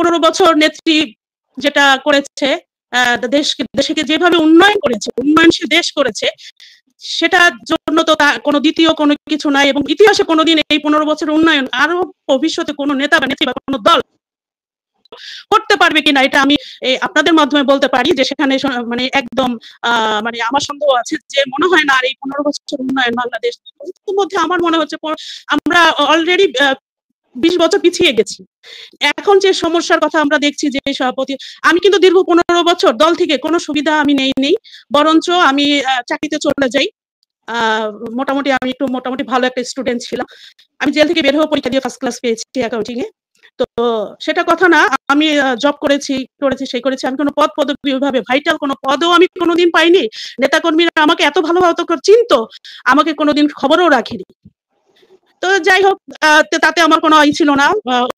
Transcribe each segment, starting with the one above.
15 বছর নেত্রী যেটা করেছে, দেশকে যেভাবে উন্নয়ন করেছে, উন্নয়নশীল দেশ করেছে, সেটার জন্য তো কোনো দ্বিতীয় কোনো কিছু নাই। এবং ইতিহাসে কোনোদিন এই 15 বছর উন্নয়ন আরো ভবিষ্যতে কোনো নেতা বা নেত্রী বা কোনো দল করতে পারবে কিনা, এটা আমি আপনাদের মাধ্যমে বলতে পারি যে সেখানে মানে একদম মানে আমার সন্দেহ আছে যে মনে হয় না আর এই 15 বছর উন্নয়ন বাংলাদেশ মধ্যে। আমার মনে হচ্ছে আমরা অলরেডি 20 বছর পিছিয়ে গেছি। এখন যে সমস্যার কথা আমরা দেখছি যে সভাপতি, আমি কিন্তু দীর্ঘ 15 বছর দল থেকে কোনো সুবিধা আমি নেই, বরঞ্চ আমি চাকরিতে চলে যাই। মোটামুটি আমি একটু মোটামুটি ভালো একটা স্টুডেন্ট ছিলাম। আমি জেল থেকে বের হয়ে পরীক্ষা দিয়ে ফার্স্ট ক্লাস পেয়েছি অ্যাকাউন্টিং এ। তো সেটা কথা না, আমি জব করেছি সেই করেছি, আমি কোনো পদ পদবি ভাবে ভাইটাল কোনো পদও আমি কোনোদিন পাইনি। নেতাকর্মীরা আমাকে এত ভালোভাবে চিনতো, আমাকে কোনোদিন খবরও রাখেনি। তো যাই হোক, তাতে আমার কোনো ছিল না,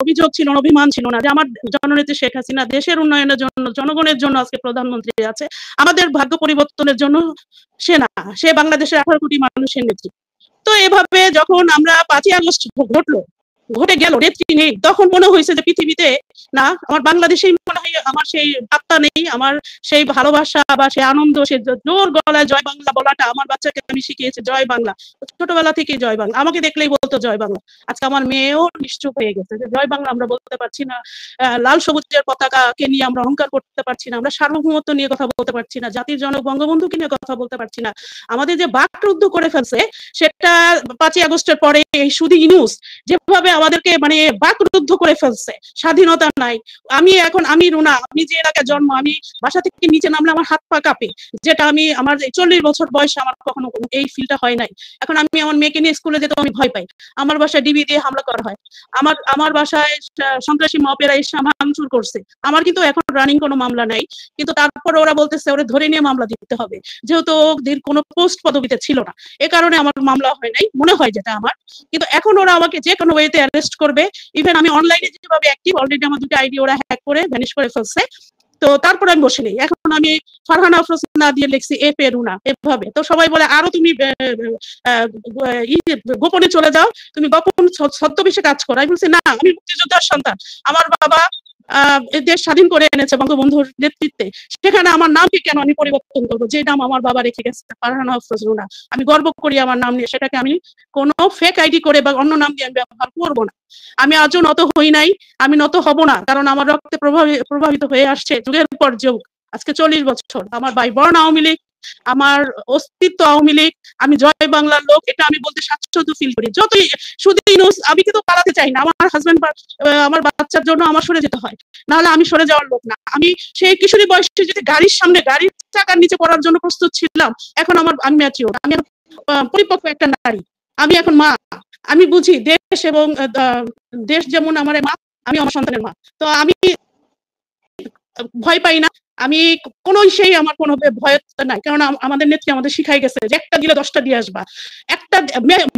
অভিযোগ ছিল না, অভিমান ছিল না যে আমার জননেত্রী শেখ হাসিনা দেশের উন্নয়নের জন্য, জনগণের জন্য আজকে প্রধানমন্ত্রী আছে, আমাদের ভাগ্য পরিবর্তনের জন্য সে না, সে বাংলাদেশের 18 কোটি মানুষের নেত্রী। তো এভাবে যখন আমরা 5ই আগস্ট ঘটে গেল, নেত্রী নেই, তখন মনে হয়েছে যে পৃথিবীতে না, আমার বাংলাদেশেই মনে হয় আমার সেই আত্মা নেই, আমার সেই ভালোবাসা বা সেই আনন্দ, সে জোর গলায় জয় বাংলা বলাটা আমার বাচ্চাকে আমি শিখিয়েছি, জয় বাংলা, ছোটবেলা থেকে জয় বাংলা, আমাকে দেখলেই বলতো জয় বাংলা। আজকে আমার মেয়েও নিশ্চুপ হয়ে গেছে যে জয় বাংলা আমরা বলতে পারছি না, লাল সবুজের পতাকাকে নিয়ে আমরা অহংকার করতে পারছি না, আমরা সার্বভৌমত্ব নিয়ে কথা বলতে পারছি না, জাতির জনক বঙ্গবন্ধুকে নিয়ে কথা বলতে পারছি না। আমাদের যে বাকরুদ্ধ করে ফেলছে সেটা 5ই আগস্টের পরে এই সুধী ইউনূস যেভাবে আমাদেরকে মানে বাকরুদ্ধ করে ফেলছে, স্বাধীনতা নাই। আমি রুনা, আমি যে এলাকায় জন্ম, আমি বাসা থেকে নিচে নামলে আমার হাত পা কাঁপে, যেটা আমি আমার 40 বছর বয়সে আমার কখনো এই ফিলটা হয় নাই। এখন আমি আমার মেয়েকে নিয়ে স্কুলে যেতে আমি ভয় পাই, আমার বাসায় ডিবি দিয়ে হামলা করা হয়, আমার বাসায় সন্ত্রাসী মপেরা এসে ভাঙচুর করছে। আমার কিন্তু এখন রানিং কোনো মামলা নাই, কিন্তু তারপরে ওরা বলতেছে ওরা ধরে নিয়ে মামলা দিতে হবে, যেহেতু ওদের কোনো পোস্ট পদবিতে ছিল না, এ কারণে আমার মামলা হয় নাই মনে হয় যেটা আমার। কিন্তু এখন ওরা আমাকে যে কোনো ওয়েতে অ্যারেস্ট করবে। ইভেন আমি অনলাইনে যেভাবে অ্যাক্টিভ, অলরেডি আমার 2টা আইডি ওরা হ্যাক করে ভ্যানিশ করে ফেলছে। তো তারপর আমি বসে নেই, এখন আমি ফারহানা আফরোজ না দিয়ে লিখছি এ রুনা এভাবে। তো সবাই বলে আরো তুমি গোপনে চলে যাও, তুমি গোপন ছদ্মবেশে কাজ করো। আমি বলছি না, আমি মুক্তিযোদ্ধার সন্তান, আমার বাবা দেশ স্বাধীন করে এনেছে বঙ্গবন্ধুর নেতৃত্বে, সেখানে আমার নামকে কেন আমি পরিবর্তন করবো? যে নাম আমার বাবা রেখে গেছে, ফারহানা আফরোজ রুনা, আমি গর্ব করি আমার নাম নিয়ে, সেটাকে আমি কোনো ফেক আইডি করে বা অন্য নাম দিয়ে আমি ব্যবহার করবো না। আমি আজও নত হই নাই, আমি নত হব না, কারণ আমার রক্তে প্রভাবিত হয়ে আসছে যুগের পর যুগ। আজকে 40 বছর আমার ভাই বর্ণ আওয়ামী লীগ, আমার অস্তিত্ব আওয়ামী লীগ, আমি জয় বাংলার লোক, এটা আমি বলতে স্বাচ্ছন্দ্য ফিল করি। যতই শুধু আমি কিন্তু পালাতে চাই না, আমার হাজবেন্ড আমার বাচ্চার জন্য আমার সরে যেতে হয়, নাহলে আমি সরে যাওয়ার লোক না। আমি সেই কিশোরী বয়সে যদি গাড়ির সামনে গাড়ির চাকার নিচে পড়ার জন্য প্রস্তুত ছিলাম, এখন আমি ম্যাচিওর, আমি পরিপক্ক একটা নারী, আমি এখন মা, আমি বুঝি দেশ এবং দেশ যেমন আমার মা, আমি আমার সন্তানের মা। তো আমি ভয় পাই না, আমি সেই আমার কোনো ভয় নাই, কারণ আমাদের নেত্রী আমাদের শিখাই গেছে যে একটা দিলে 10টা দিয়ে আসবা। একটা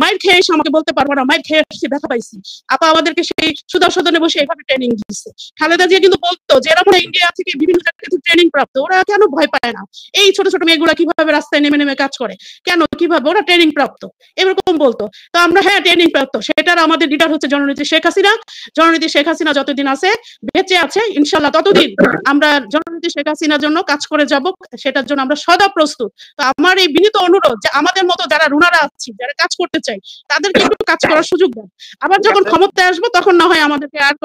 মাইর খেয়ে এসে আমাকে বলতে পারবো না মাইর খেয়ে এসে ব্যথা পাইছি। আপা আমাদেরকে সেই সুদর্শনে বসে এইভাবে ট্রেনিং দিচ্ছে। খালেদা জিয়া কিন্তু বলতো যে এরা মনে ইন্ডিয়া থেকে বিভিন্ন জায়গা থেকে ট্রেনিং প্রাপ্ত, ওরা কেন ভয় পায় না? এই ছোট ছোট মেয়েগুলা কিভাবে রাস্তায় নেমে নেমে কাজ করে, কেন কিভাবে ওরা ট্রেনিং প্রাপ্ত, এরকম বলতো। তো আমরা হ্যাঁ ট্রেনিং প্রাপ্ত, সেটার আমাদের লিডার হচ্ছে জননেত্রী শেখ হাসিনা। জননেত্রী শেখ হাসিনা যতদিন আছে বেঁচে আছে ইনশাল্লাহ ততদিন আমরা জননেত্রী শেখ হাসিনার জন্য কাজ করে যাব, সেটার জন্য আমরা সদা প্রস্তুত। তো আমার এই বিনীত অনুরোধ যে আমাদের মতো যারা রুনারা আছি, যারা কাজ করতে চাই, তাদেরকে একটু কাজ করার সুযোগ দেন। আবার যখন ক্ষমতায় আসবো তখন না হয় আমাদেরকে আর